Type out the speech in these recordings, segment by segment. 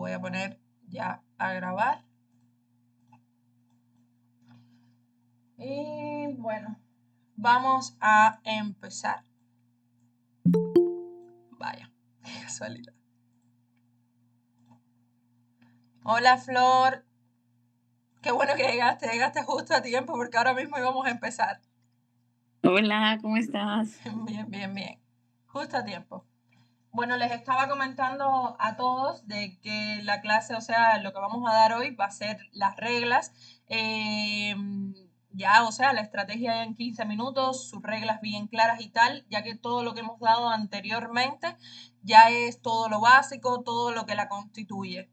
voy a poner ya a grabar. Y bueno, vamos a empezar. Vaya, qué casualidad. Hola Flor, qué bueno que llegaste justo a tiempo porque ahora mismo íbamos a empezar. Hola, ¿cómo estás? Bien, justo a tiempo. Bueno, les estaba comentando a todos de que la clase, o sea, lo que vamos a dar hoy va a ser las reglas. eh, ya, o sea, la estrategia en 15 minutos, sus reglas bien claras y tal, ya que todo lo que hemos dado anteriormente ya es todo lo básico, todo lo que la constituye.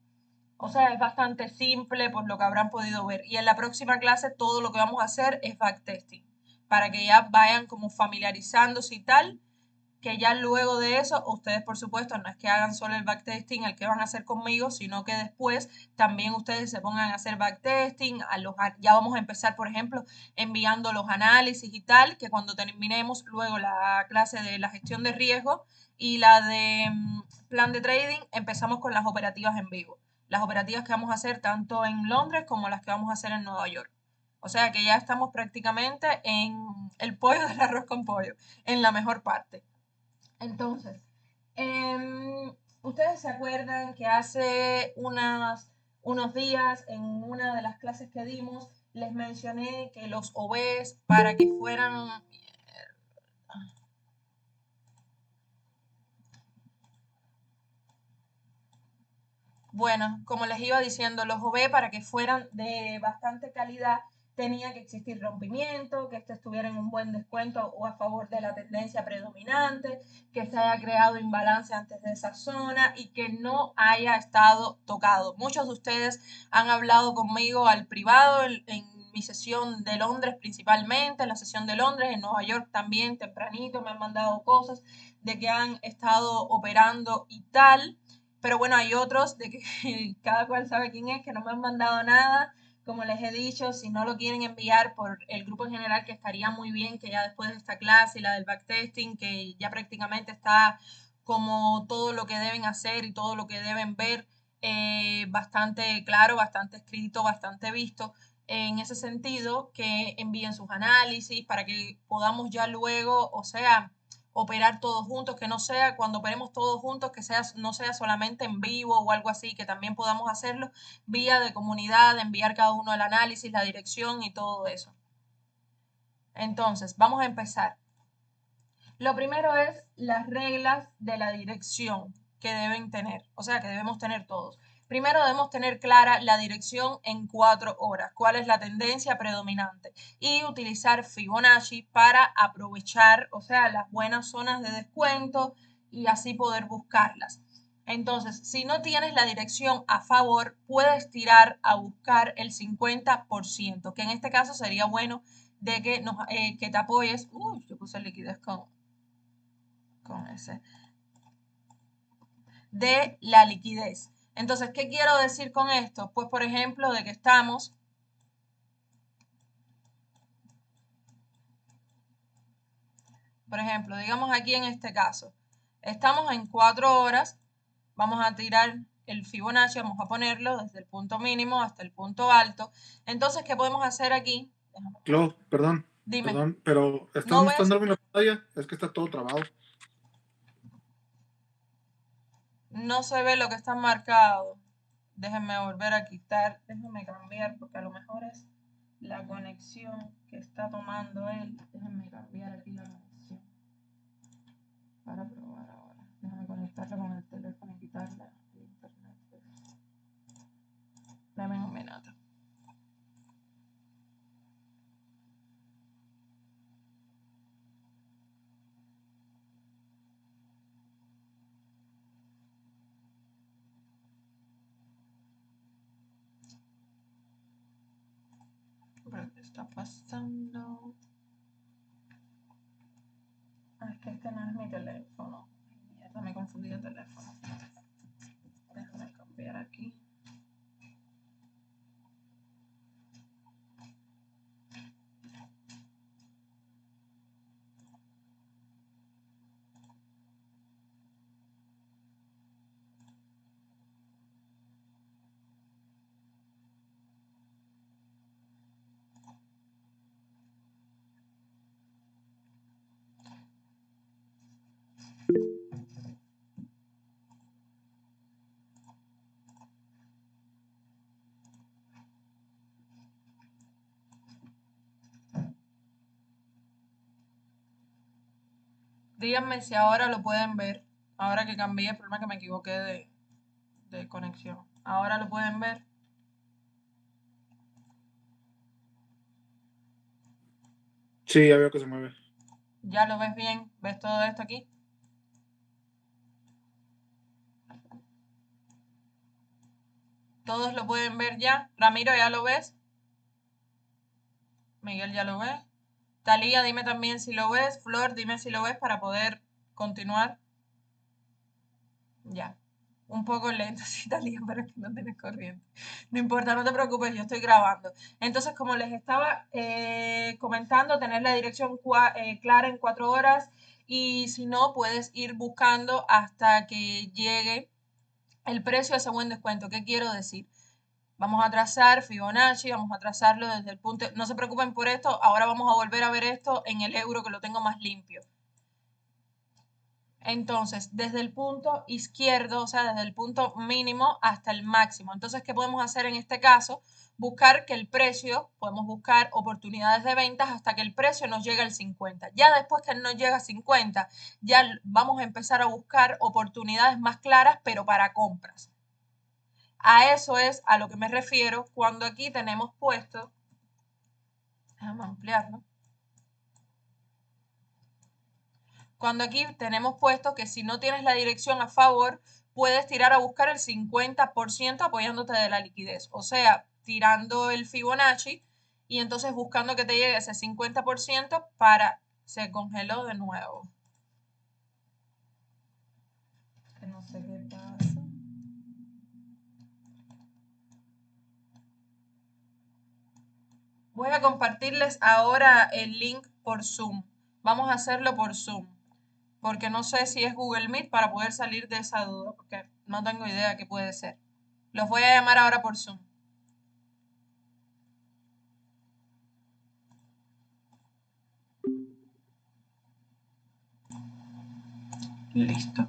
O sea, es bastante simple por lo que habrán podido ver. Y en la próxima clase todo lo que vamos a hacer es backtesting, para que ya vayan como familiarizándose y tal, que ya luego de eso, ustedes por supuesto no es que hagan solo el backtesting el que van a hacer conmigo, sino que después también ustedes se pongan a hacer backtesting, ya vamos a empezar por ejemplo enviando los análisis y tal, que cuando terminemos luego la clase de la gestión de riesgo y la de plan de trading, empezamos con las operativas en vivo. Las operativas que vamos a hacer tanto en Londres como las que vamos a hacer en Nueva York. O sea que ya estamos prácticamente en el pollo del arroz con pollo, en la mejor parte. Entonces, ustedes se acuerdan que hace unos días en una de las clases que dimos les mencioné que los OVs para que fueran... Bueno, como les iba diciendo, los OV para que fueran de bastante calidad tenía que existir rompimiento, que este estuviera en un buen descuento o a favor de la tendencia predominante, que se haya creado imbalance antes de esa zona y que no haya estado tocado. Muchos de ustedes han hablado conmigo al privado en mi sesión de Londres principalmente, en la sesión de Londres, en Nueva York también tempranito me han mandado cosas de que han estado operando y tal. Pero bueno, hay otros de que cada cual sabe quién es, que no me han mandado nada. Como les he dicho, si no lo quieren enviar por el grupo en general, que estaría muy bien que ya después de esta clase y la del backtesting, que ya prácticamente está como todo lo que deben hacer y todo lo que deben ver, bastante claro, bastante escrito, bastante visto. En ese sentido, que envíen sus análisis para que podamos ya luego, o sea, operar todos juntos, que no sea cuando operemos todos juntos, que sea, no sea solamente en vivo o algo así, que también podamos hacerlo vía de comunidad, enviar cada uno el análisis, la dirección y todo eso. Entonces, vamos a empezar. Lo primero es las reglas de la dirección que deben tener, o sea, que debemos tener todos. Primero debemos tener clara la dirección en 4 horas, cuál es la tendencia predominante y utilizar Fibonacci para aprovechar, o sea, las buenas zonas de descuento y así poder buscarlas. Entonces, si no tienes la dirección a favor, puedes tirar a buscar el 50%, que en este caso sería bueno de que te apoyes. Uy, yo puse liquidez con ese. De la liquidez. Entonces, ¿qué quiero decir con esto? Pues, por ejemplo, de que estamos, por ejemplo, digamos aquí en este caso, estamos en 4 horas, vamos a tirar el Fibonacci, vamos a ponerlo desde el punto mínimo hasta el punto alto. Entonces, ¿qué podemos hacer aquí? Clau, Dime, perdón, pero ¿estás ¿no ves? mostrando en la pantalla? Es que está todo trabado. No se ve lo que está marcado. Déjenme volver a quitar, déjenme cambiar porque a lo mejor es la conexión que está tomando él. Déjenme cambiar aquí la conexión para probar ahora. Déjenme conectarla con el teléfono y quitarla de internet. Dame un minuto. ¿Pero qué está pasando? Ah, es que este no es mi teléfono. Mierda, me confundí de teléfono. Déjame cambiar aquí. Díganme si ahora lo pueden ver. Ahora que cambié, el problema es que me equivoqué de conexión. Ahora lo pueden ver. Sí, ya veo que se mueve. ¿Ya lo ves bien? ¿Ves todo esto aquí? ¿Todos lo pueden ver ya? Ramiro, ¿ya lo ves? Miguel, ¿ya lo ve? Talía, dime también si lo ves. Flor, dime si lo ves para poder continuar. Ya. Un poco lento, sí, Talía, pero es que no tienes corriente. No importa, no te preocupes, yo estoy grabando. Entonces, como les estaba comentando, tener la dirección clara en 4 horas y si no, puedes ir buscando hasta que llegue el precio de ese buen descuento. ¿Qué quiero decir? Vamos a trazar Fibonacci, vamos a trazarlo desde el punto... No se preocupen por esto, ahora vamos a volver a ver esto en el euro que lo tengo más limpio. Entonces, desde el punto izquierdo, o sea, desde el punto mínimo hasta el máximo. Entonces, ¿qué podemos hacer en este caso? Buscar que el precio, podemos buscar oportunidades de ventas hasta que el precio nos llegue al 50. Ya después que nos llega a 50, ya vamos a empezar a buscar oportunidades más claras, pero para compras. A eso es a lo que me refiero cuando aquí tenemos puesto, déjame ampliarlo, cuando aquí tenemos puesto que si no tienes la dirección a favor, puedes tirar a buscar el 50% apoyándote de la liquidez, o sea, tirando el Fibonacci y entonces buscando que te llegue ese 50% para... Se congeló de nuevo. Que no sé qué pasa. Voy a compartirles ahora el link por Zoom. Vamos a hacerlo por Zoom, porque no sé si es Google Meet para poder salir de esa duda, porque no tengo idea qué puede ser. Los voy a llamar ahora por Zoom. Listo.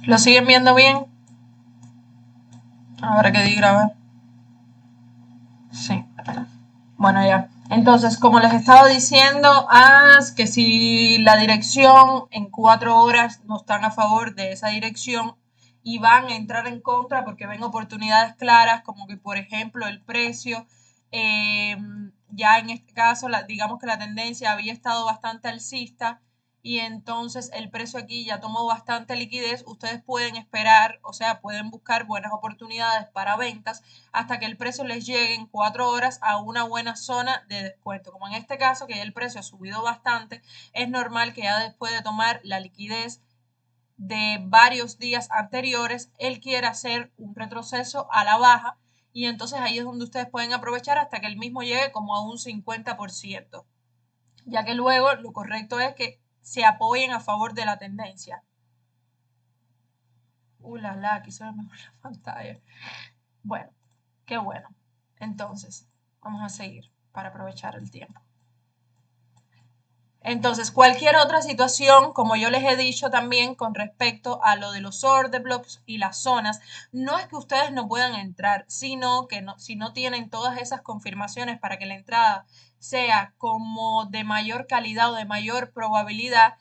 ¿Lo siguen viendo bien? Ahora que di grabar. Sí. Bueno, ya. Entonces, como les estaba diciendo, que si la dirección en 4 horas no están a favor de esa dirección y van a entrar en contra porque ven oportunidades claras, como que por ejemplo el precio, ya en este caso, digamos que la tendencia había estado bastante alcista y entonces el precio aquí ya tomó bastante liquidez, ustedes pueden esperar, o sea, pueden buscar buenas oportunidades para ventas hasta que el precio les llegue en 4 horas a una buena zona de descuento. Como en este caso, que ya el precio ha subido bastante, es normal que ya después de tomar la liquidez de varios días anteriores, él quiera hacer un retroceso a la baja y entonces ahí es donde ustedes pueden aprovechar hasta que el mismo llegue como a un 50%, ya que luego lo correcto es que se apoyen a favor de la tendencia. Aquí se ve mejor la pantalla. Bueno, qué bueno. Entonces, vamos a seguir para aprovechar el tiempo. Entonces, cualquier otra situación, como yo les he dicho también con respecto a lo de los order blocks y las zonas, no es que ustedes no puedan entrar, sino que si no tienen todas esas confirmaciones para que la entrada sea como de mayor calidad o de mayor probabilidad,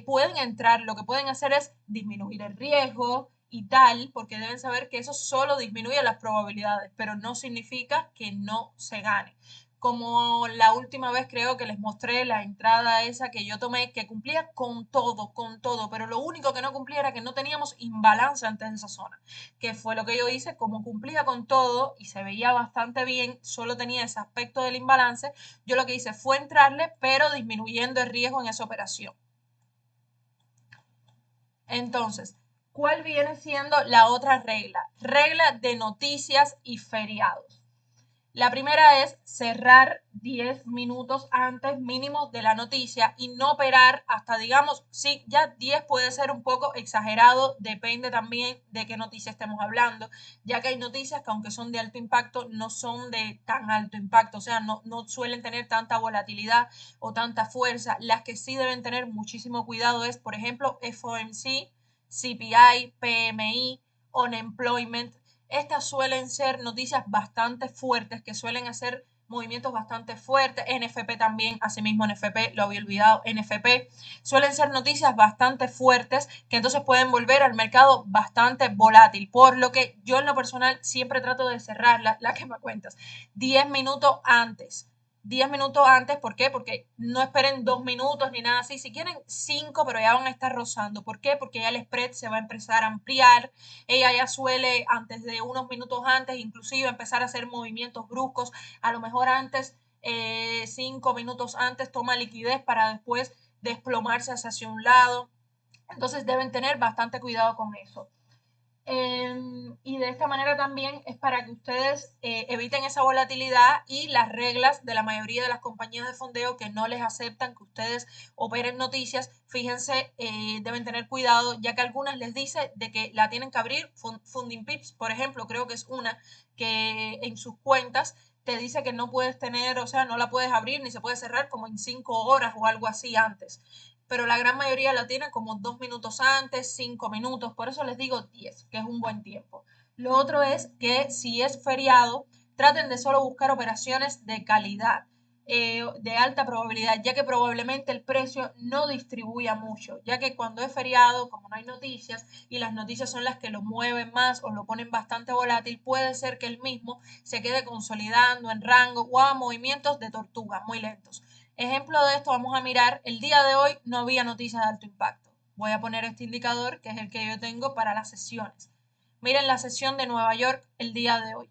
pueden entrar. Lo que pueden hacer es disminuir el riesgo y tal, porque deben saber que eso solo disminuye las probabilidades, pero no significa que no se gane. Como la última vez creo que les mostré la entrada esa que yo tomé, que cumplía con todo, pero lo único que no cumplía era que no teníamos imbalance antes de esa zona, que fue lo que yo hice, como cumplía con todo y se veía bastante bien, solo tenía ese aspecto del imbalance, yo lo que hice fue entrarle, pero disminuyendo el riesgo en esa operación. Entonces, ¿cuál viene siendo la otra regla? Regla de noticias y feriados. La primera es cerrar 10 minutos antes mínimo de la noticia y no operar hasta, digamos, sí, ya 10 puede ser un poco exagerado, depende también de qué noticia estemos hablando, ya que hay noticias que aunque son de alto impacto, no son de tan alto impacto, o sea, no suelen tener tanta volatilidad o tanta fuerza. Las que sí deben tener muchísimo cuidado es, por ejemplo, FOMC, CPI, PMI, Unemployment. Estas suelen ser noticias bastante fuertes que suelen hacer movimientos bastante fuertes. NFP también, asimismo NFP, lo había olvidado, NFP. Suelen ser noticias bastante fuertes que entonces pueden volver al mercado bastante volátil, por lo que yo en lo personal siempre trato de cerrar la que me cuentas 10 minutos antes. 10 minutos antes, ¿por qué? Porque no esperen 2 minutos ni nada así. Si quieren 5, pero ya van a estar rozando. ¿Por qué? Porque ya el spread se va a empezar a ampliar. Ella ya suele, antes de unos minutos antes, inclusive empezar a hacer movimientos bruscos. A lo mejor antes, 5 minutos antes, toma liquidez para después desplomarse hacia un lado. Entonces deben tener bastante cuidado con eso. Y de esta manera también es para que ustedes eviten esa volatilidad y las reglas de la mayoría de las compañías de fondeo que no les aceptan que ustedes operen noticias. Fíjense, deben tener cuidado, ya que algunas les dice de que la tienen que abrir. Funding Pips, por ejemplo, creo que es una que en sus cuentas te dice que no puedes tener, o sea, no la puedes abrir ni se puede cerrar como en 5 horas o algo así antes. Pero la gran mayoría la tiene como 2 minutos antes, 5 minutos, por eso les digo 10, que es un buen tiempo. Lo otro es que si es feriado, traten de solo buscar operaciones de calidad, de alta probabilidad, ya que probablemente el precio no distribuya mucho, ya que cuando es feriado, como no hay noticias y las noticias son las que lo mueven más o lo ponen bastante volátil, puede ser que el mismo se quede consolidando en rango o a movimientos de tortuga muy lentos. Ejemplo de esto, vamos a mirar, el día de hoy no había noticias de alto impacto. Voy a poner este indicador, que es el que yo tengo para las sesiones. Miren la sesión de Nueva York el día de hoy.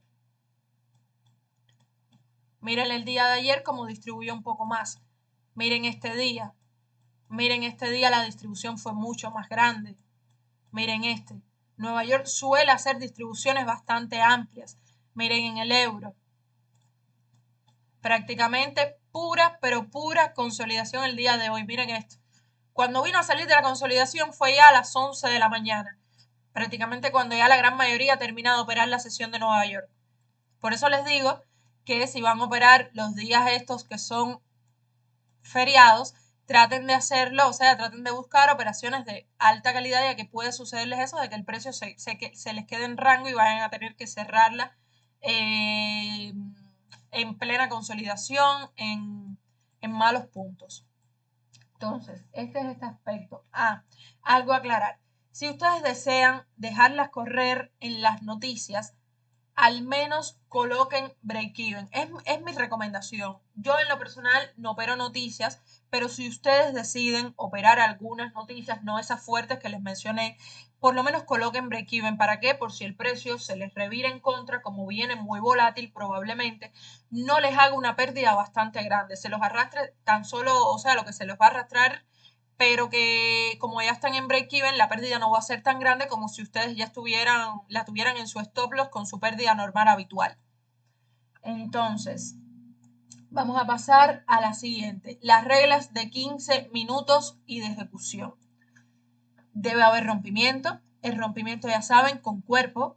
Miren el día de ayer cómo distribuyó un poco más. Miren este día. Miren este día la distribución fue mucho más grande. Miren este. Nueva York suele hacer distribuciones bastante amplias. Miren en el euro. Prácticamente pura, pero pura consolidación el día de hoy. Miren esto. Cuando vino a salir de la consolidación fue ya a las 11 de la mañana, prácticamente cuando ya la gran mayoría termina de operar la sesión de Nueva York. Por eso les digo que si van a operar los días estos que son feriados, traten de hacerlo, o sea, traten de buscar operaciones de alta calidad, ya que puede sucederles eso, de que el precio se les quede en rango y vayan a tener que cerrarla en plena consolidación, en malos puntos. Entonces, este es este aspecto. Algo a aclarar. Si ustedes desean dejarlas correr en las noticias, al menos coloquen break-even. Es mi recomendación. Yo en lo personal no opero noticias, pero si ustedes deciden operar algunas noticias, no esas fuertes que les mencioné, por lo menos coloquen break-even. ¿Para qué? Por si el precio se les revira en contra, como viene muy volátil probablemente, no les haga una pérdida bastante grande. Se los arrastre tan solo, o sea, lo que se los va a arrastrar, pero que como ya están en break-even, la pérdida no va a ser tan grande como si ustedes ya la tuvieran en su stop loss con su pérdida normal habitual. Entonces, vamos a pasar a la siguiente. Las reglas de 15 minutos y de ejecución. Debe haber rompimiento. El rompimiento, ya saben, con cuerpo,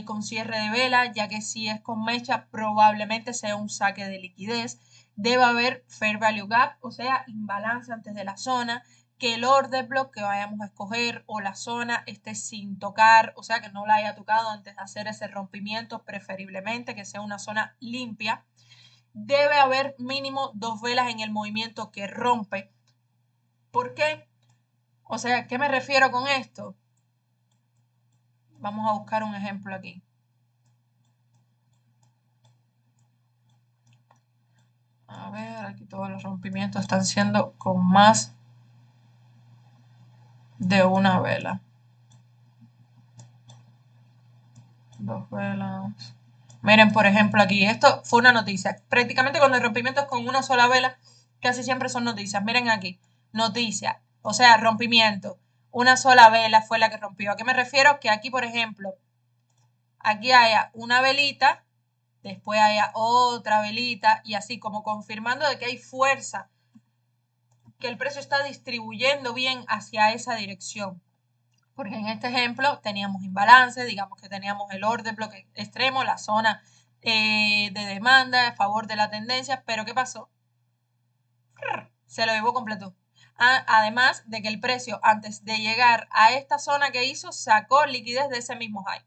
con cierre de vela, ya que si es con mecha, probablemente sea un saque de liquidez. Debe haber fair value gap, o sea, imbalance antes de la zona, que el order block que vayamos a escoger o la zona esté sin tocar, o sea, que no la haya tocado antes de hacer ese rompimiento, preferiblemente que sea una zona limpia. Debe haber mínimo 2 velas en el movimiento que rompe. ¿Por qué? O sea, ¿qué me refiero con esto? Vamos a buscar un ejemplo aquí. A ver, aquí todos los rompimientos están siendo con más de una vela. 2 velas. Miren, por ejemplo, aquí, esto fue una noticia. Prácticamente cuando el rompimiento es con una sola vela, casi siempre son noticias. Miren aquí, noticia, o sea, rompimiento. Una sola vela fue la que rompió. ¿A qué me refiero? Que aquí, por ejemplo, aquí haya una velita, después haya otra velita y así como confirmando de que hay fuerza, que el precio está distribuyendo bien hacia esa dirección. Porque en este ejemplo teníamos imbalance, digamos que teníamos el order block extremo, la zona de demanda a favor de la tendencia, pero ¿qué pasó? Se lo llevó completo. Además de que el precio antes de llegar a esta zona que hizo sacó liquidez de ese mismo high.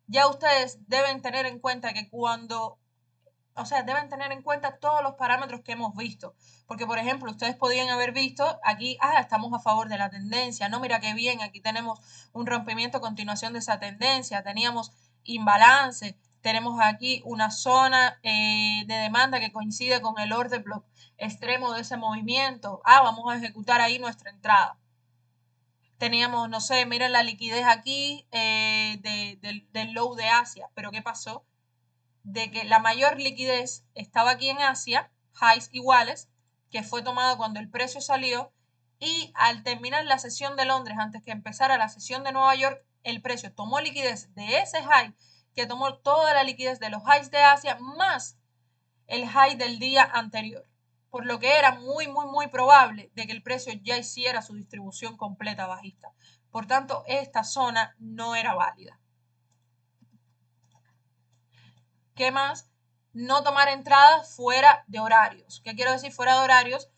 Ya ustedes deben tener en cuenta que cuando o sea, deben tener en cuenta todos los parámetros que hemos visto. Porque, por ejemplo, ustedes podían haber visto aquí, estamos a favor de la tendencia. No, mira qué bien, aquí tenemos un rompimiento a continuación de esa tendencia. Teníamos imbalance. Tenemos aquí una zona de demanda que coincide con el order block extremo de ese movimiento. Vamos a ejecutar ahí nuestra entrada. Teníamos, no sé, miren la liquidez aquí del low de Asia. Pero ¿qué pasó? De que la mayor liquidez estaba aquí en Asia, highs iguales, que fue tomada cuando el precio salió, y al terminar la sesión de Londres, antes que empezara la sesión de Nueva York, el precio tomó liquidez de ese high, que tomó toda la liquidez de los highs de Asia, más el high del día anterior. Por lo que era muy probable de que el precio ya hiciera su distribución completa bajista. Por tanto, esta zona no era válida. ¿Qué más? No tomar entradas fuera de horarios. ¿Qué quiero decir fuera de horarios?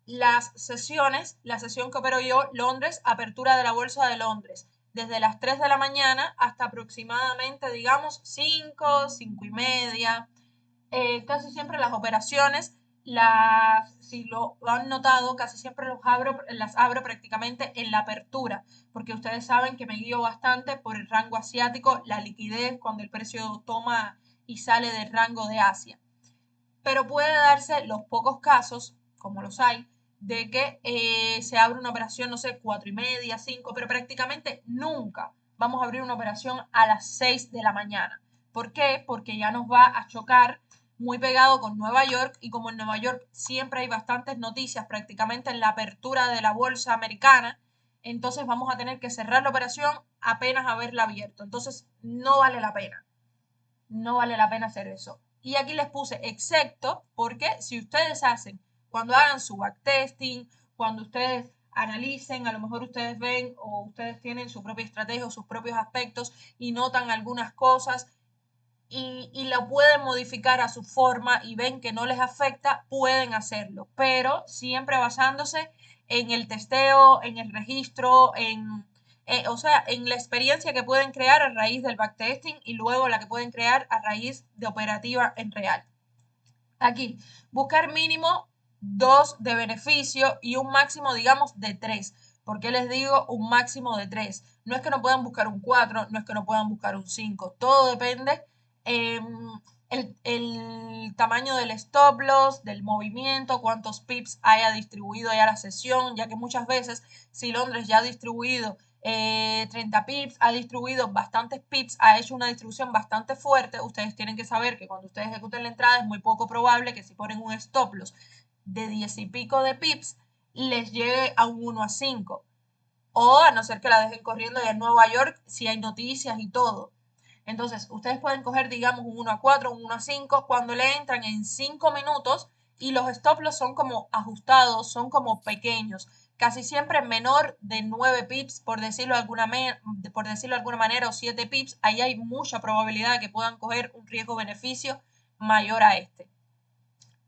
Las sesiones, la sesión que opero yo, Londres, apertura de la Bolsa de Londres, desde las 3 de la mañana hasta aproximadamente, digamos, 5, 5 y media. Casi siempre las operaciones, si lo han notado, casi siempre las abro prácticamente en la apertura, porque ustedes saben que me guío bastante por el rango asiático, la liquidez cuando el precio toma y sale del rango de Asia. Pero puede darse los pocos casos, como los hay, de que se abre una operación, no sé, 4 y media, 5, pero prácticamente nunca vamos a abrir una operación a las 6 de la mañana. ¿Por qué? Porque ya nos va a chocar muy pegado con Nueva York, y como en Nueva York siempre hay bastantes noticias prácticamente en la apertura de la bolsa americana, entonces vamos a tener que cerrar la operación apenas haberla abierto. Entonces no vale la pena. No vale la pena hacer eso. Y aquí les puse excepto porque si ustedes cuando hagan su backtesting, cuando ustedes analicen, a lo mejor ustedes ven o ustedes tienen su propia estrategia o sus propios aspectos y notan algunas cosas y lo pueden modificar a su forma y ven que no les afecta, pueden hacerlo, pero siempre basándose en el testeo, en el registro, o sea, en la experiencia que pueden crear a raíz del backtesting y luego la que pueden crear a raíz de operativa en real. Aquí, buscar mínimo 2 de beneficio y un máximo, digamos, de 3. ¿Por qué les digo un máximo de 3? No es que no puedan buscar un 4, no es que no puedan buscar un 5. Todo depende el tamaño del stop loss, del movimiento, cuántos pips haya distribuido ya la sesión, ya que muchas veces si Londres ya ha distribuido 30 pips, ha distribuido bastantes pips, ha hecho una distribución bastante fuerte, ustedes tienen que saber que cuando ustedes ejecuten la entrada es muy poco probable que si ponen un stop loss de 10 y pico de pips, les llegue a un 1 a 5. O a no ser que la dejen corriendo ya en Nueva York, si hay noticias y todo. Entonces, ustedes pueden coger, digamos, un 1 a 4, un 1 a 5, cuando le entran en 5 minutos y los stop loss son como ajustados, son como pequeños, casi siempre menor de 9 pips, por decirlo de alguna manera, o 7 pips. Ahí hay mucha probabilidad de que puedan coger un riesgo-beneficio mayor a este.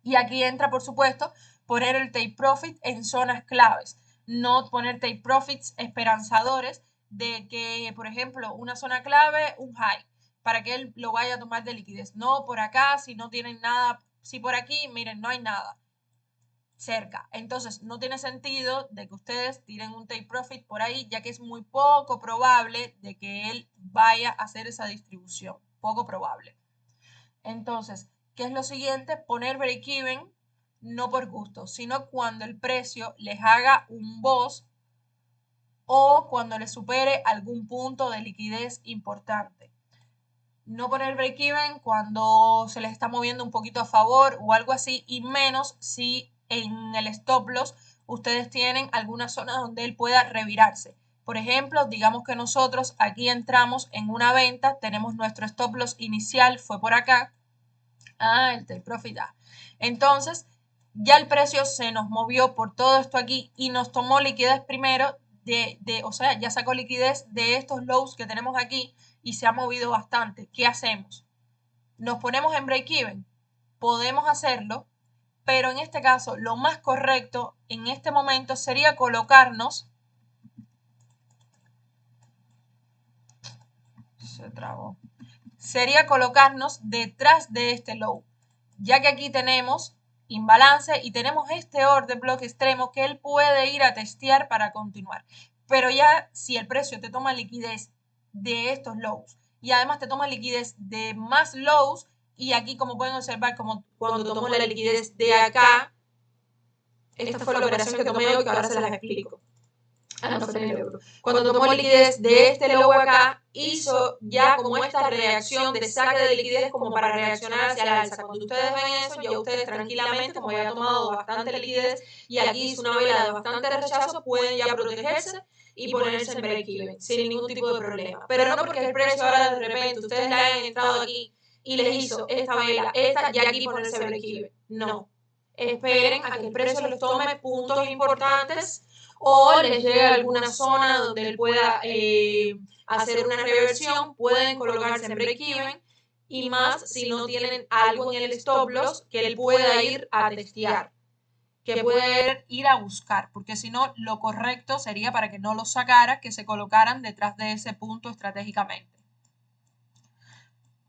Y aquí entra, por supuesto, poner el take profit en zonas claves, no poner take profits esperanzadores de que, por ejemplo, una zona clave, un high, para que él lo vaya a tomar de liquidez. No por acá, si no tienen nada, si por aquí, miren, no hay nada cerca. Entonces, no tiene sentido de que ustedes tiren un take profit por ahí, ya que es muy poco probable de que él vaya a hacer esa distribución. Poco probable. Entonces, ¿qué es lo siguiente? Poner break-even no por gusto, sino cuando el precio les haga un boss o cuando les supere algún punto de liquidez importante. No poner break-even cuando se les está moviendo un poquito a favor o algo así, y menos si en el stop loss ustedes tienen alguna zona donde él pueda revirarse. Por ejemplo, digamos que nosotros aquí entramos en una venta, tenemos nuestro stop loss inicial, fue por acá. El take profit. Entonces, ya el precio se nos movió por todo esto aquí y nos tomó liquidez primero o sea, ya sacó liquidez de estos lows que tenemos aquí y se ha movido bastante. ¿Qué hacemos? Nos ponemos en break-even. Podemos hacerlo, pero en este caso lo más correcto en este momento sería colocarnos. Se trabó. Sería colocarnos detrás de este low. ya que aquí tenemos imbalance y tenemos este order block extremo que él puede ir a testear para continuar. Pero ya si el precio te toma liquidez de estos lows y además te toma liquidez de más lows, y aquí como pueden observar, como cuando tomó la liquidez de acá, esta fue la operación que tomé hoy, que ahora se las explico. Cuando tomó liquidez de este low acá, hizo ya como esta reacción de saque de liquidez como para reaccionar hacia la alza. Cuando ustedes ven eso, ya ustedes tranquilamente, como ya ha tomado bastante liquidez y aquí hizo una vela de bastante rechazo, pueden ya protegerse y ponerse en break-even sin ningún tipo de problema. Pero no porque el precio ahora de repente ustedes le hayan entrado aquí y les hizo esta vela, esta, y aquí ponerse break-even. No. Esperen a que el precio les tome puntos importantes o les llegue a alguna zona donde él pueda hacer una reversión, pueden colocarse en break-even, y más si no tienen algo en el stop loss que él pueda ir a testear, que puede ir a buscar, porque si no, lo correcto sería para que no los sacara, que se colocaran detrás de ese punto estratégicamente.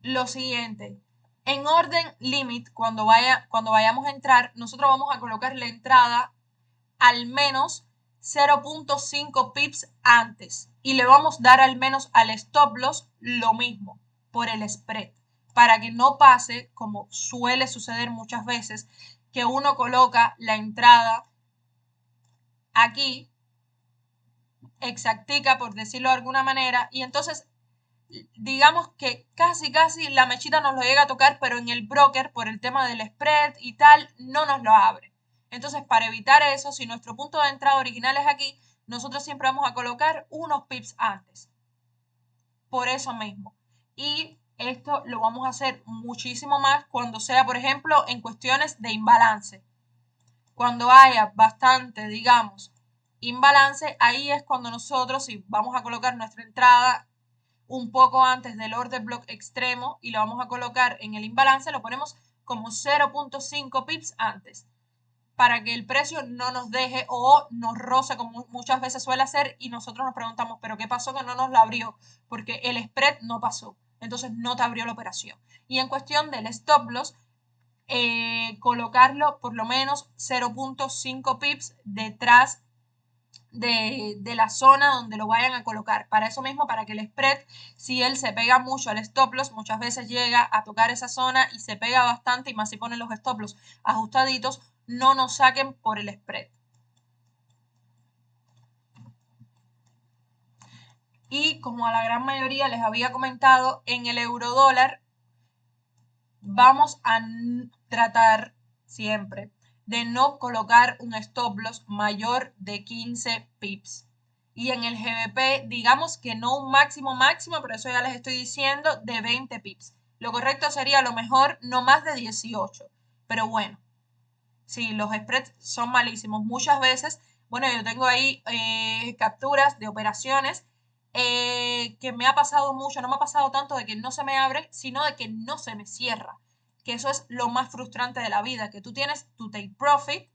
Lo siguiente, en orden limit, cuando vayamos a entrar, nosotros vamos a colocar la entrada al menos 0.5 pips antes y le vamos a dar al menos al stop loss lo mismo por el spread, para que no pase como suele suceder muchas veces, que uno coloca la entrada aquí exactica, por decirlo de alguna manera, y entonces digamos que casi la mechita nos lo llega a tocar, pero en el broker, por el tema del spread y tal, no nos lo abre. Entonces, para evitar eso, si nuestro punto de entrada original es aquí, nosotros siempre vamos a colocar unos pips antes. Por eso mismo. Y esto lo vamos a hacer muchísimo más cuando sea, por ejemplo, en cuestiones de imbalance. Cuando haya bastante, digamos, imbalance, ahí es cuando nosotros, si vamos a colocar nuestra entrada un poco antes del order block extremo y lo vamos a colocar en el imbalance, lo ponemos como 0.5 pips antes, para que el precio no nos deje o nos roce como muchas veces suele hacer y nosotros nos preguntamos, ¿pero qué pasó que no nos la abrió? Porque el spread no pasó, entonces no te abrió la operación. Y en cuestión del stop loss, colocarlo por lo menos 0.5 pips detrás de la zona donde lo vayan a colocar. Para eso mismo, para que el spread, si él se pega mucho al stop loss, muchas veces llega a tocar esa zona y se pega bastante, y más si ponen los stop loss ajustaditos, no nos saquen por el spread. Y como a la gran mayoría les había comentado, en el euro dólar vamos a tratar siempre de no colocar un stop loss mayor de 15 pips. Y en el GBP, digamos que no un máximo, pero eso ya les estoy diciendo, de 20 pips. Lo correcto sería a lo mejor no más de 18. Pero bueno, sí, los spreads son malísimos. Muchas veces, bueno, yo tengo ahí capturas de operaciones que me ha pasado mucho, no me ha pasado tanto de que no se me abre, sino de que no se me cierra. Que eso es lo más frustrante de la vida, que tú tienes tu take profit.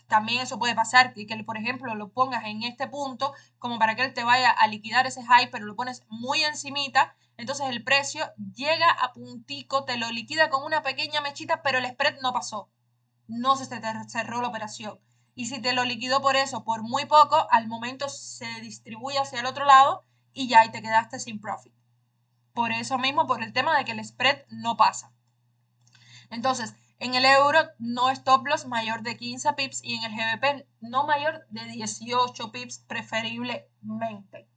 También eso puede pasar, que por ejemplo lo pongas en este punto como para que él te vaya a liquidar ese high, pero lo pones muy encimita, entonces el precio llega a puntico, te lo liquida con una pequeña mechita, pero el spread no pasó, no se te cerró la operación. Y si te lo liquidó por eso, por muy poco, al momento se distribuye hacia el otro lado y ya ahí te quedaste sin profit. Por eso mismo, por el tema de que el spread no pasa. Entonces, en el euro no stop loss mayor de 15 pips y en el GBP no mayor de 18 pips preferiblemente.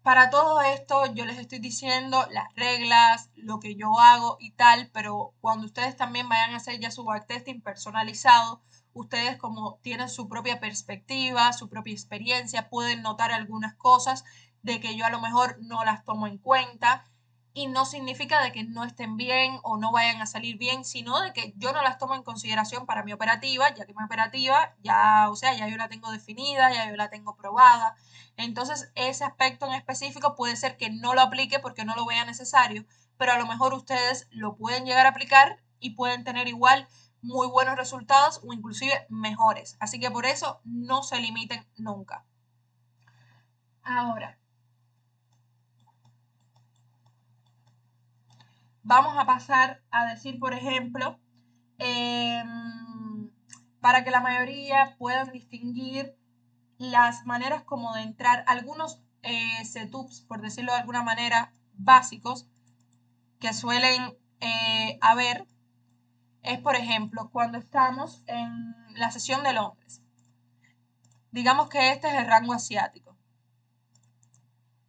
Para todo esto yo les estoy diciendo las reglas, lo que yo hago y tal, pero cuando ustedes también vayan a hacer ya su backtesting personalizado, ustedes como tienen su propia perspectiva, su propia experiencia, pueden notar algunas cosas de que yo a lo mejor no las tomo en cuenta. Y no significa de que no estén bien o no vayan a salir bien, sino de que yo no las tomo en consideración para mi operativa, ya que mi operativa ya, o sea, ya yo la tengo definida, ya yo la tengo probada. Entonces, ese aspecto en específico puede ser que no lo aplique porque no lo vea necesario, pero a lo mejor ustedes lo pueden llegar a aplicar y pueden tener igual muy buenos resultados o inclusive mejores. Así que por eso no se limiten nunca. Ahora, vamos a pasar a decir, por ejemplo, para que la mayoría puedan distinguir las maneras como de entrar, algunos setups, por decirlo de alguna manera, básicos que suelen haber, es, por ejemplo, cuando estamos en la sesión de Londres. Digamos que este es el rango asiático.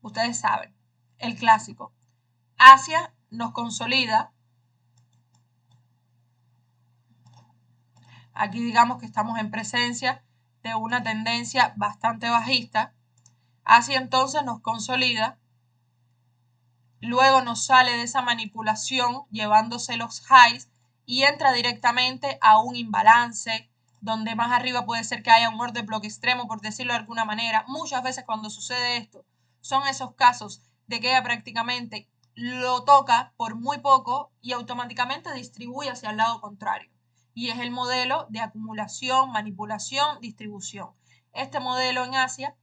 Ustedes saben, el clásico. Asia nos consolida. Aquí digamos que estamos en presencia de una tendencia bastante bajista. Asia entonces nos consolida. Luego nos sale de esa manipulación llevándose los highs y entra directamente a un imbalance, donde más arriba puede ser que haya un order block extremo, por decirlo de alguna manera. Muchas veces cuando sucede esto, son esos casos de que ella prácticamente lo toca por muy poco y automáticamente distribuye hacia el lado contrario. Y es el modelo de acumulación, manipulación, distribución. Este modelo en Asia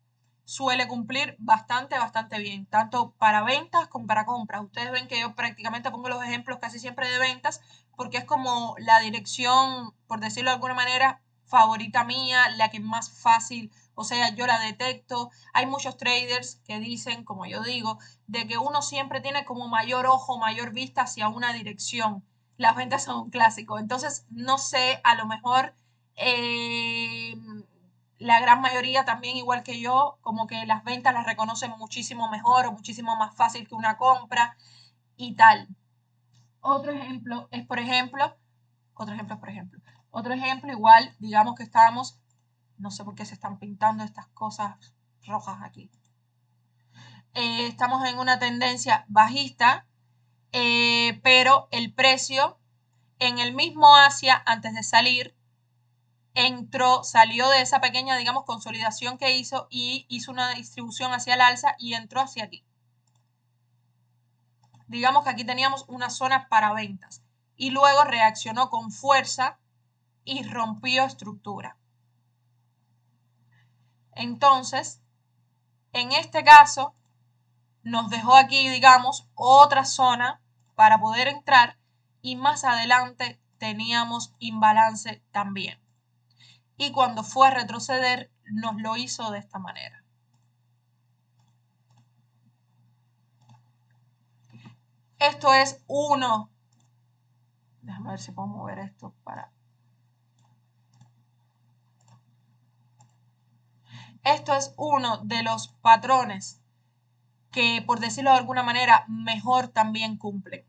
suele cumplir bastante bien, tanto para ventas como para compras. Ustedes ven que yo prácticamente pongo los ejemplos casi siempre de ventas, porque es como la dirección, por decirlo de alguna manera, favorita mía, la que es más fácil, o sea, yo la detecto. Hay muchos traders que dicen, como yo digo, de que uno siempre tiene como mayor ojo, mayor vista hacia una dirección. Las ventas son un clásico. Entonces, no sé, a lo mejor la gran mayoría también, igual que yo, como que las ventas las reconocen muchísimo mejor o muchísimo más fácil que una compra y tal. Otro ejemplo es, por ejemplo, otro ejemplo igual, digamos que estábamos, no sé por qué se están pintando estas cosas rojas aquí. Estamos en una tendencia bajista, pero el precio en el mismo Asia, antes de salir, entró, salió de esa pequeña, digamos, consolidación que hizo y hizo una distribución hacia el alza y entró hacia aquí. Digamos que aquí teníamos una zona para ventas y luego reaccionó con fuerza y rompió estructura. Entonces, en este caso, nos dejó aquí, digamos, otra zona para poder entrar y más adelante teníamos imbalance también. Y cuando fue a retroceder, nos lo hizo de esta manera. Esto es uno. Déjame ver si puedo mover esto para. Esto es uno de los patrones que, por decirlo de alguna manera, mejor también cumplen.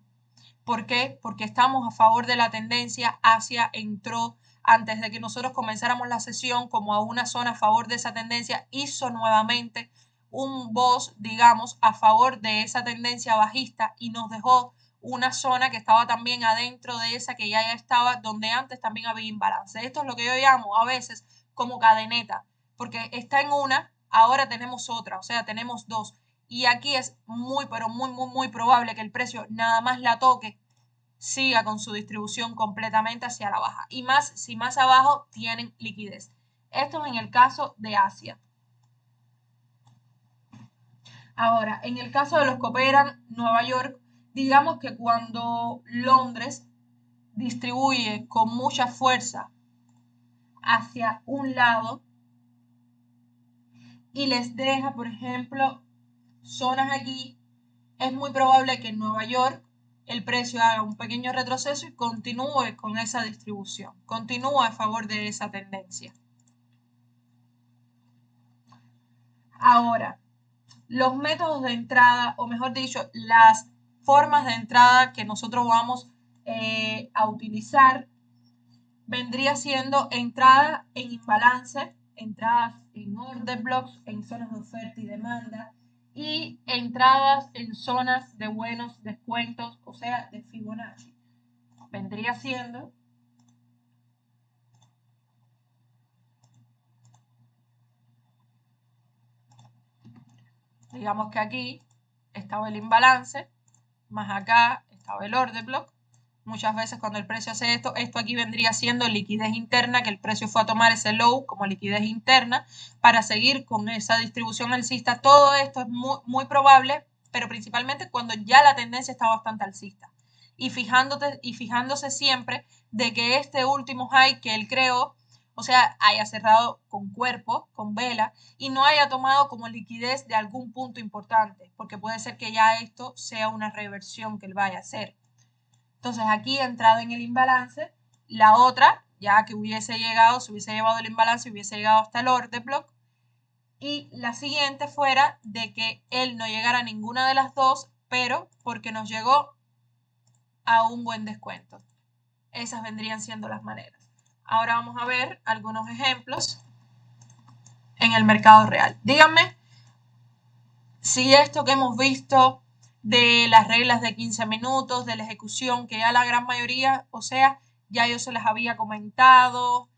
¿Por qué? Porque estamos a favor de la tendencia. Asia entró antes de que nosotros comenzáramos la sesión como a una zona a favor de esa tendencia, hizo nuevamente un boss, digamos, a favor de esa tendencia bajista y nos dejó una zona que estaba también adentro de esa que ya estaba, donde antes también había imbalance. Esto es lo que yo llamo a veces como cadeneta, porque está en una, ahora tenemos otra, o sea, tenemos dos. Y aquí es muy, pero muy probable que el precio nada más la toque, siga con su distribución completamente hacia la baja. Y más si más abajo tienen liquidez. Esto es en el caso de Asia. Ahora, en el caso de los que operan Nueva York, digamos que cuando Londres distribuye con mucha fuerza hacia un lado y les deja, por ejemplo, zonas aquí, es muy probable que en Nueva York el precio haga un pequeño retroceso y continúe con esa distribución, continúe a favor de esa tendencia. Ahora, los métodos de entrada, o mejor dicho, las formas de entrada que nosotros vamos a utilizar, vendría siendo entrada en imbalance, entradas en order blocks, en zonas de oferta y demanda, y entradas en zonas de buenos descuentos, o sea, de Fibonacci. Vendría siendo digamos que aquí estaba el imbalance, más acá estaba el order block. Muchas veces cuando el precio hace esto, esto aquí vendría siendo liquidez interna, que el precio fue a tomar ese low como liquidez interna para seguir con esa distribución alcista. Todo esto es muy probable, pero principalmente cuando ya la tendencia está bastante alcista. y fijándose siempre de que este último high que él creó, o sea, haya cerrado con cuerpo, con vela, y no haya tomado como liquidez de algún punto importante, porque puede ser que ya esto sea una reversión que él vaya a hacer. Entonces aquí entrada en el imbalance, la otra, ya que hubiese llegado, se hubiese llevado el imbalance, hubiese llegado hasta el order block, y la siguiente fuera de que él no llegara a ninguna de las dos, pero porque nos llegó a un buen descuento. Esas vendrían siendo las maneras. Ahora vamos a ver algunos ejemplos en el mercado real. Díganme si esto que hemos visto de las reglas de 15 minutos, de la ejecución, que ya la gran mayoría, o sea, ya yo se las había comentado,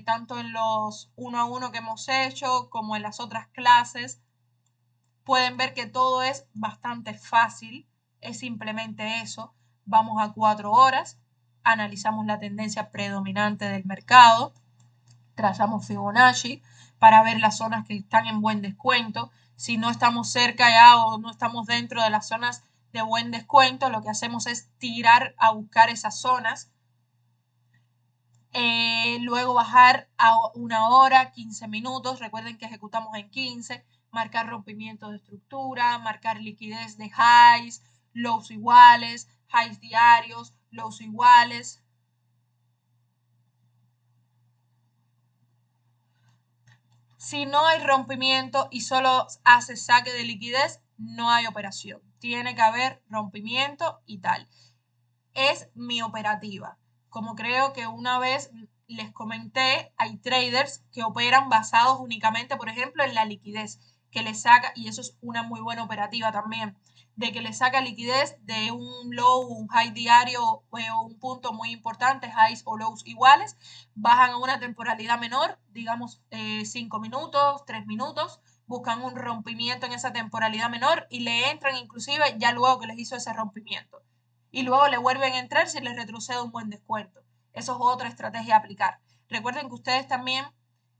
tanto en los 1 a 1 que hemos hecho como en las otras clases. Pueden ver que todo es bastante fácil, es simplemente eso. Vamos a 4 horas, analizamos la tendencia predominante del mercado, trazamos Fibonacci para ver las zonas que están en buen descuento. Si no estamos cerca ya o no estamos dentro de las zonas de buen descuento, lo que hacemos es tirar a buscar esas zonas. Luego bajar a 1 hora, 15 minutos. Recuerden que ejecutamos en 15. Marcar rompimiento de estructura, marcar liquidez de highs, lows iguales, highs diarios, lows iguales. Si no hay rompimiento y solo hace saque de liquidez, no hay operación. Tiene que haber rompimiento y tal. Es mi operativa. Como creo que una vez les comenté, hay traders que operan basados únicamente, por ejemplo, en la liquidez que le saca, y eso es una muy buena operativa también, de que le saca liquidez de un low, un high diario o un punto muy importante, highs o lows iguales, bajan a una temporalidad menor, digamos 5 minutos, 3 minutos, buscan un rompimiento en esa temporalidad menor y le entran inclusive ya luego que les hizo ese rompimiento. Y luego le vuelven a entrar si les retrocede un buen descuento. Eso es otra estrategia a aplicar. Recuerden que ustedes también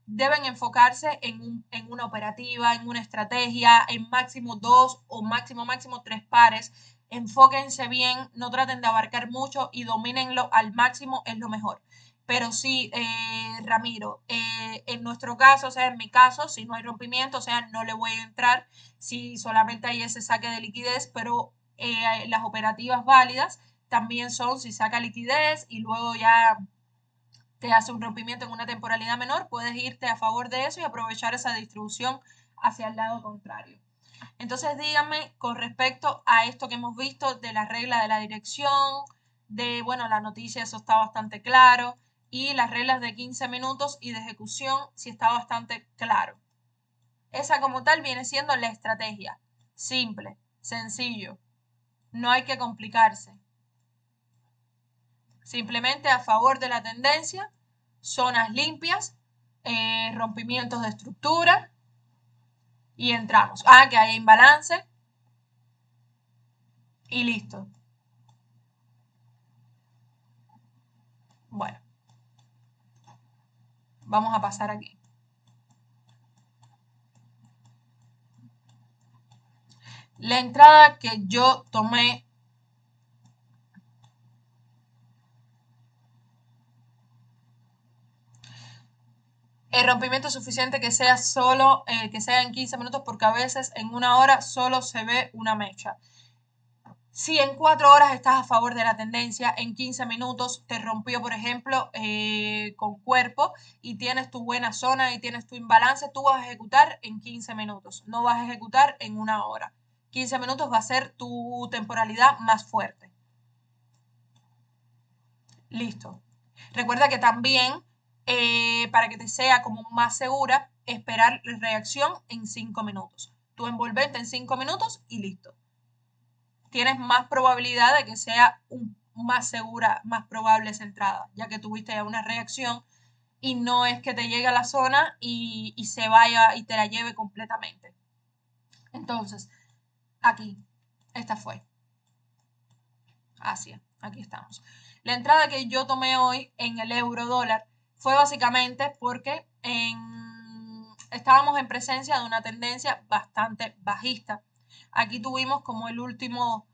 deben enfocarse en una operativa, en una estrategia, en máximo 2 o máximo 3 pares. Enfóquense bien, no traten de abarcar mucho y domínenlo al máximo, es lo mejor. Pero sí, Ramiro, en nuestro caso, o sea, en mi caso, si no hay rompimiento, o sea, no le voy a entrar si solamente hay ese saque de liquidez, pero las operativas válidas también son si saca liquidez y luego ya te hace un rompimiento en una temporalidad menor, puedes irte a favor de eso y aprovechar esa distribución hacia el lado contrario. Entonces díganme con respecto a esto que hemos visto de la regla de la dirección, de, bueno, la noticia, eso está bastante claro, y las reglas de 15 minutos y de ejecución, sí está bastante claro. Esa como tal viene siendo la estrategia. Simple, sencillo. No hay que complicarse. Simplemente a favor de la tendencia, zonas limpias, rompimientos de estructura y entramos. Que hay imbalance y listo. Bueno, vamos a pasar aquí. La entrada que yo tomé el rompimiento suficiente que sea solo, que sea en 15 minutos, porque a veces en 1 hora solo se ve una mecha. Si en 4 horas estás a favor de la tendencia, en 15 minutos te rompió, por ejemplo, con cuerpo y tienes tu buena zona y tienes tu imbalance, tú vas a ejecutar en 15 minutos, no vas a ejecutar en 1 hora. 15 minutos va a ser tu temporalidad más fuerte. Listo. Recuerda que también, para que te sea como más segura, esperar reacción en 5 minutos. Tú envolvente en 5 minutos y listo. Tienes más probabilidad de que sea más segura, más probable esa entrada, ya que tuviste ya una reacción y no es que te llegue a la zona y se vaya y te la lleve completamente. Entonces, aquí, esta fue. Asia, aquí estamos. La entrada que yo tomé hoy en el euro dólar fue básicamente porque estábamos en presencia de una tendencia bastante bajista. Aquí tuvimos como el último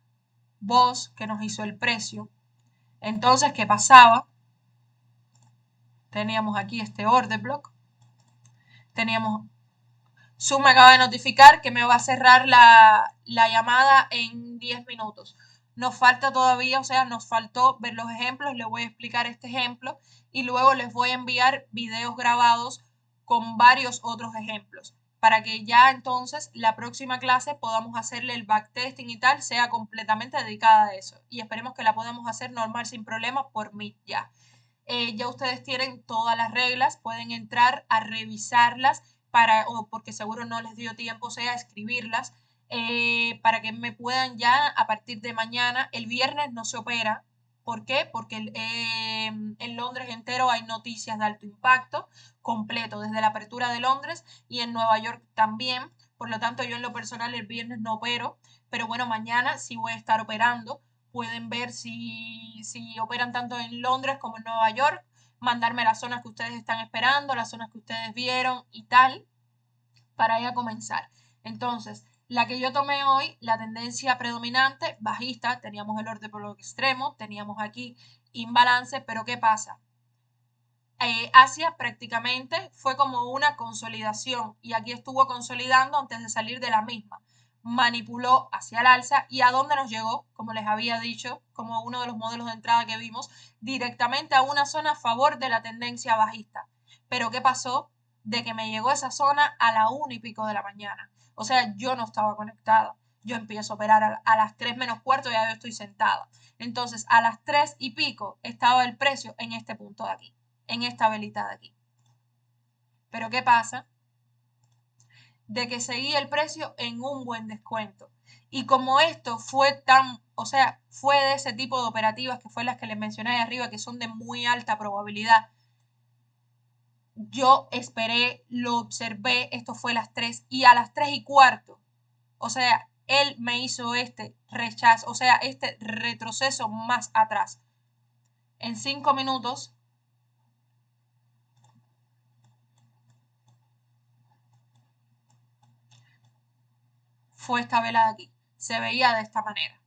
voz que nos hizo el precio. Entonces, ¿qué pasaba? Teníamos aquí este order block. Teníamos... Zoom me acaba de notificar que me va a cerrar la llamada en 10 minutos. Nos falta todavía, o sea, nos faltó ver los ejemplos. Les voy a explicar este ejemplo y luego les voy a enviar videos grabados con varios otros ejemplos para que ya entonces la próxima clase podamos hacerle el backtesting y tal, sea completamente dedicada a eso. Y esperemos que la podamos hacer normal sin problemas por Meet ya. Ya ustedes tienen todas las reglas, pueden entrar a revisarlas o porque seguro no les dio tiempo, o sea, escribirlas, para que me puedan ya a partir de mañana. El viernes no se opera. ¿Por qué? Porque en Londres entero hay noticias de alto impacto completo, desde la apertura de Londres y en Nueva York también. Por lo tanto, yo en lo personal el viernes no opero, pero bueno, mañana sí voy a estar operando. Pueden ver si operan tanto en Londres como en Nueva York, mandarme las zonas que ustedes están esperando, las zonas que ustedes vieron y tal, para ya comenzar. Entonces, la que yo tomé hoy, la tendencia predominante, bajista, teníamos el order block extremo, teníamos aquí imbalance, pero ¿qué pasa? Asia prácticamente fue como una consolidación y aquí estuvo consolidando antes de salir de la misma. Manipuló hacia el alza y a dónde nos llegó, como les había dicho, como uno de los modelos de entrada que vimos, directamente a una zona a favor de la tendencia bajista. Pero ¿qué pasó? De que me llegó esa zona a la 1:00 de la mañana. O sea, yo no estaba conectada. Yo empiezo a operar a las 3 menos cuarto, ya yo estoy sentada. Entonces, a las 3:00 estaba el precio en este punto de aquí, en esta velita de aquí. Pero ¿qué pasa? De que seguía el precio en un buen descuento. Y como esto fue tan, o sea, fue de ese tipo de operativas que fue las que les mencioné ahí arriba, que son de muy alta probabilidad, yo esperé, lo observé, esto fue a las 3 y a las 3:15, o sea, él me hizo este rechazo, o sea, este retroceso más atrás. En 5 minutos fue esta vela de aquí. Se veía de esta manera.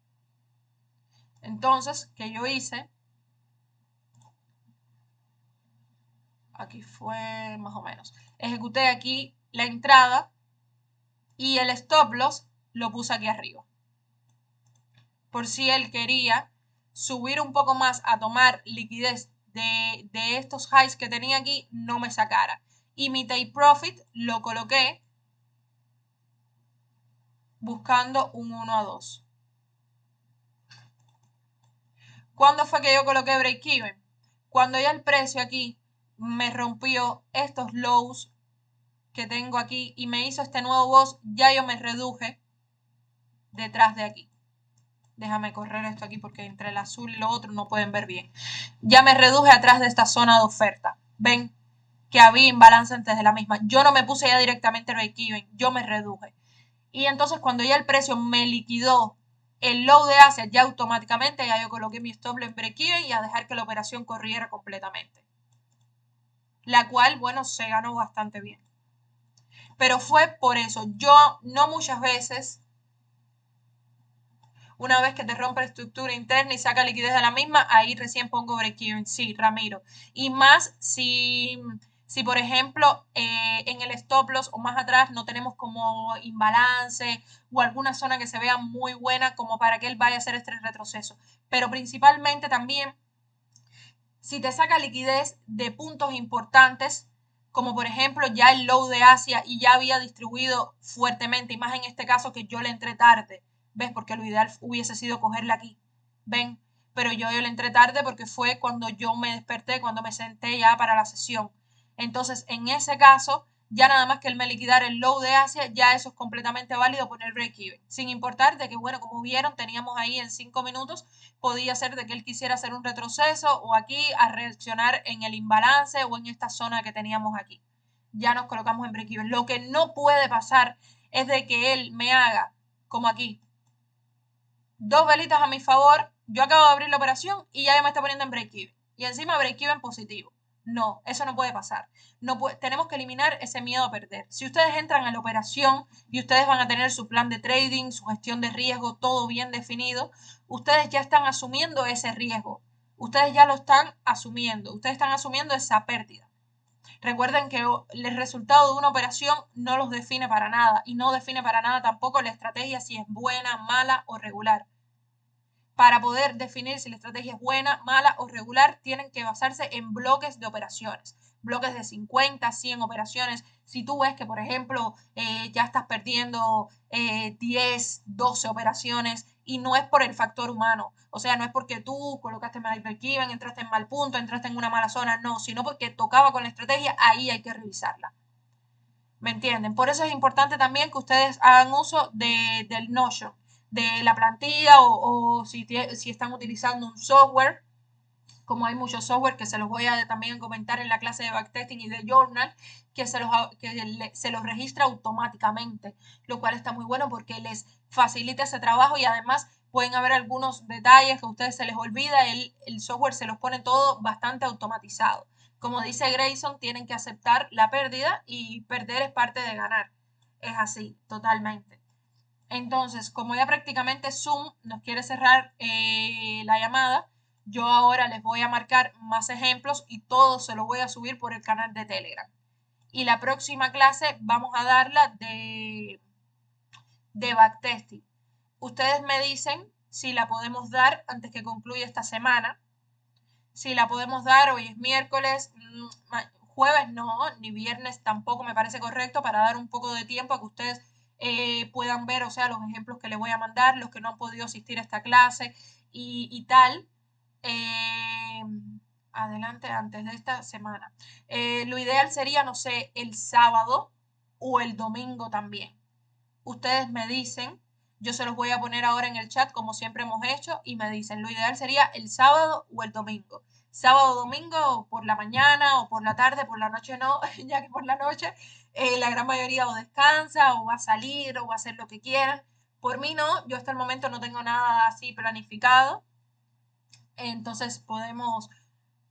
Entonces, ¿qué yo hice? Aquí fue más o menos. Ejecuté aquí la entrada y el stop loss lo puse aquí arriba. Por si él quería subir un poco más a tomar liquidez de estos highs que tenía aquí, no me sacara. Y mi take profit lo coloqué buscando un 1 a 2. ¿Cuándo fue que yo coloqué break even? Cuando ya el precio aquí me rompió estos lows que tengo aquí y me hizo este nuevo boss, ya yo me reduje detrás de aquí. Déjame correr esto aquí porque entre el azul y lo otro no pueden ver bien. Ya me reduje atrás de esta zona de oferta. Ven que había imbalance antes de la misma. Yo no me puse ya directamente break-even, yo me reduje. Y entonces cuando ya el precio me liquidó el low de Asia, ya automáticamente ya yo coloqué mi stop loss en break-even y a dejar que la operación corriera completamente. La cual, bueno, se ganó bastante bien. Pero fue por eso. Yo no muchas veces, una vez que te rompe la estructura interna y saca liquidez de la misma, ahí recién pongo break-even. Sí, Ramiro. Y más si por ejemplo, en el stop loss o más atrás no tenemos como imbalance o alguna zona que se vea muy buena como para que él vaya a hacer este retroceso. Pero principalmente también, si te saca liquidez de puntos importantes, como por ejemplo ya el low de Asia y ya había distribuido fuertemente, y más en este caso que yo le entré tarde, ¿ves? Porque lo ideal hubiese sido cogerla aquí, ¿ven? Pero yo le entré tarde porque fue cuando yo me desperté, cuando me senté ya para la sesión. Entonces, en ese caso, ya nada más que él me liquidara el low de Asia, ya eso es completamente válido poner break-even. Sin importar de que, bueno, como vieron, teníamos ahí en 5 minutos, podía ser de que él quisiera hacer un retroceso o aquí a reaccionar en el imbalance o en esta zona que teníamos aquí. Ya nos colocamos en break-even. Lo que no puede pasar es de que él me haga, como aquí, 2 velitas a mi favor, yo acabo de abrir la operación y ya me está poniendo en break-even. Y encima break-even positivo. No, eso no puede pasar. Tenemos que eliminar ese miedo a perder. Si ustedes entran a la operación y ustedes van a tener su plan de trading, su gestión de riesgo, todo bien definido, ustedes ya están asumiendo ese riesgo. Ustedes ya lo están asumiendo. Ustedes están asumiendo esa pérdida. Recuerden que el resultado de una operación no los define para nada y no define para nada tampoco la estrategia si es buena, mala o regular. Para poder definir si la estrategia es buena, mala o regular, tienen que basarse en bloques de operaciones, bloques de 50, 100 operaciones. Si tú ves que, por ejemplo, ya estás perdiendo 10, 12 operaciones y no es por el factor humano, o sea, no es porque tú colocaste mal break-even, entraste en mal punto, entraste en una mala zona, no, sino porque tocaba con la estrategia, ahí hay que revisarla. ¿Me entienden? Por eso es importante también que ustedes hagan uso del Notion, de la plantilla o si están utilizando un software, como hay muchos software que se los voy a también comentar en la clase de backtesting y de journal, que se los registra automáticamente, lo cual está muy bueno porque les facilita ese trabajo y además pueden haber algunos detalles que a ustedes se les olvida, el software se los pone todo bastante automatizado. Como dice Grayson, tienen que aceptar la pérdida y perder es parte de ganar. Es así, totalmente. Entonces, como ya prácticamente Zoom nos quiere cerrar la llamada, yo ahora les voy a marcar más ejemplos y todo se lo voy a subir por el canal de Telegram. Y la próxima clase vamos a darla de backtesting. Ustedes me dicen si la podemos dar antes que concluya esta semana. Si la podemos dar, hoy es miércoles, jueves no, ni viernes tampoco me parece correcto para dar un poco de tiempo a que ustedes puedan ver, o sea, los ejemplos que les voy a mandar, los que no han podido asistir a esta clase y tal. Adelante antes de esta semana. Lo ideal sería, no sé, el sábado o el domingo también. Ustedes me dicen, yo se los voy a poner ahora en el chat como siempre hemos hecho y me dicen, lo ideal sería el sábado o el domingo. Sábado, domingo, por la mañana o por la tarde, por la noche no, ya que por la noche la gran mayoría o descansa o va a salir o va a hacer lo que quiera. Por mí no, yo hasta el momento no tengo nada así planificado. Entonces podemos,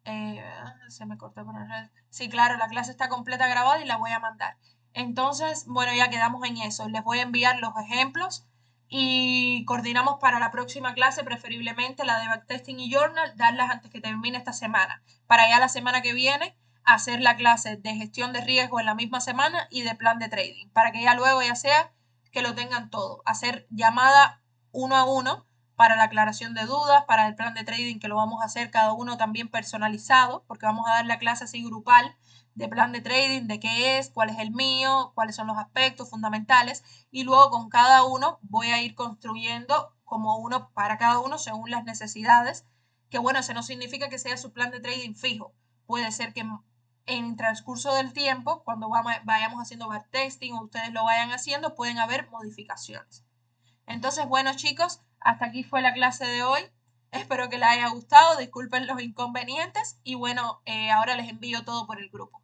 se me cortó por el red. Sí, claro, la clase está completa grabada y la voy a mandar. Entonces, bueno, ya quedamos en eso. Les voy a enviar los ejemplos y coordinamos para la próxima clase, preferiblemente la de backtesting y journal, darlas antes que termine esta semana. Para ya la semana que viene hacer la clase de gestión de riesgo en la misma semana y de plan de trading. Para que ya luego ya sea que lo tengan todo. Hacer llamada uno a uno para la aclaración de dudas, para el plan de trading que lo vamos a hacer cada uno también personalizado, porque vamos a dar la clase así grupal de plan de trading, de qué es, cuál es el mío, cuáles son los aspectos fundamentales y luego con cada uno voy a ir construyendo como uno para cada uno según las necesidades, que bueno, eso no significa que sea su plan de trading fijo, puede ser que en el transcurso del tiempo, cuando vayamos haciendo backtesting o ustedes lo vayan haciendo, pueden haber modificaciones. Entonces, bueno chicos, hasta aquí fue la clase de hoy. Espero que les haya gustado, disculpen los inconvenientes y bueno, ahora les envío todo por el grupo.